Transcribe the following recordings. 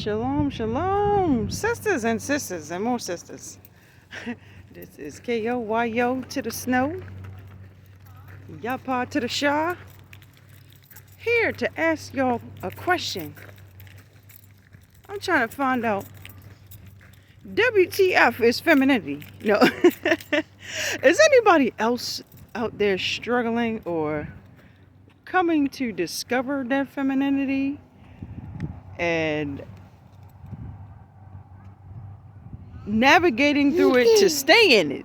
Shalom, shalom, sisters and more sisters. This is K-O-Y-O to the snow, Yapa to the Shah, here to ask y'all a question. I'm trying to find out, WTF is femininity? No. Is anybody else out there struggling or coming to discover their femininity and navigating through it to stay in it?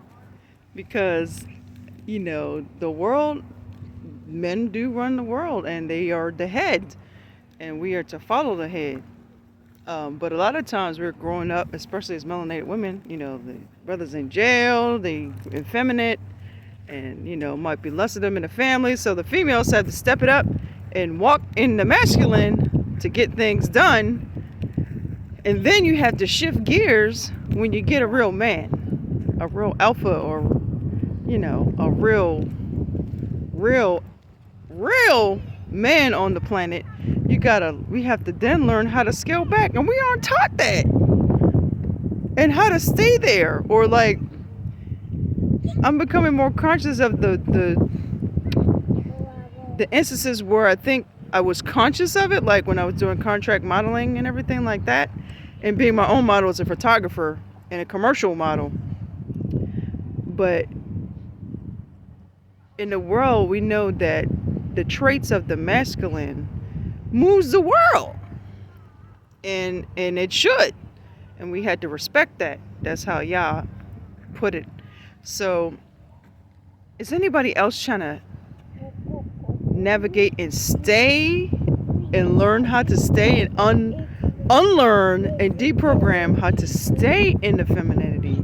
Because, the world, men do run the world and they are the head and we are to follow the head. But a lot of times we're growing up, especially as melanated women, the brothers in jail, they effeminate, and, might be less of them in the family. So the females have to step it up and walk in the masculine to get things done. And then you have to shift gears when you get a real man, a real alpha, or, a real man on the planet. We have to then learn how to scale back, and we aren't taught that, and how to stay there. Or like, I'm becoming more conscious of the instances where I think I was conscious of it, like when I was doing contract modeling and everything like that, and being my own model as a photographer and a commercial model. But in the world, we know that the traits of the masculine moves the world, and it should, and we had to respect that. That's how Yah put it. So is anybody else trying to navigate and stay and learn how to stay and unlearn and deprogram how to stay in the femininity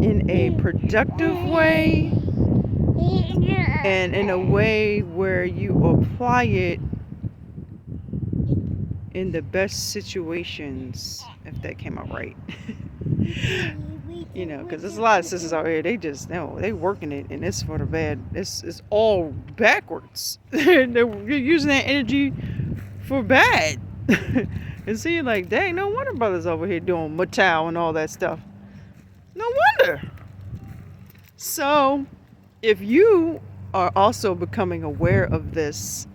in a productive way and in a way where you apply it in the best situations, if that came out right? Because there's a lot of sisters out here, they working it, and it's for the bad. It's all backwards. You're using that energy for bad. And see, like, dang, no wonder brothers over here doing Matau and all that stuff. No wonder. So if you are also becoming aware of this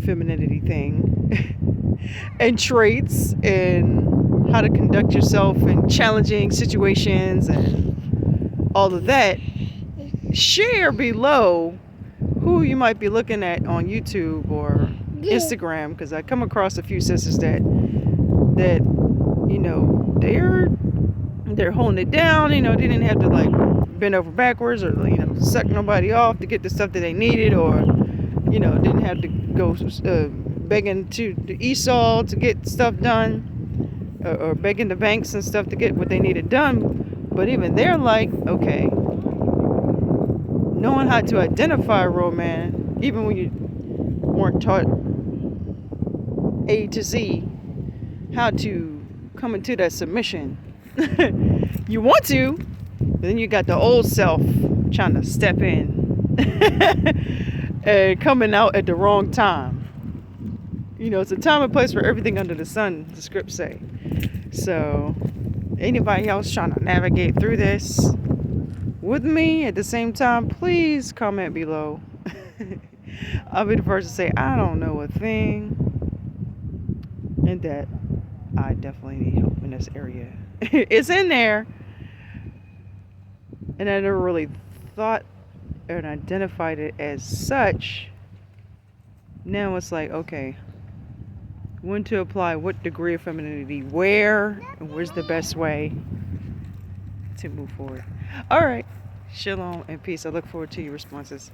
femininity thing and traits and how to conduct yourself in challenging situations and all of that, share below who you might be looking at on YouTube or Instagram, because I come across a few sisters that they're holding it down. They didn't have to like bend over backwards or suck nobody off to get the stuff that they needed, or didn't have to go begging to the Esau to get stuff done, or begging the banks and stuff to get what they needed done. But even they're like, okay, knowing how to identify a real man, even when you weren't taught A to Z how to come into that submission. You want to, but then you got the old self trying to step in and coming out at the wrong time. It's a time and place for everything under the sun, the scripts say. So anybody else trying to navigate through this with me at the same time, please comment below. I'll be the first to say I don't know a thing, and that I definitely need help in this area. It's in there, and I never really thought and identified it as such. Now it's like, okay, when to apply what degree of femininity where, and where's the best way to move forward. All right, shalom and peace. I look forward to your responses.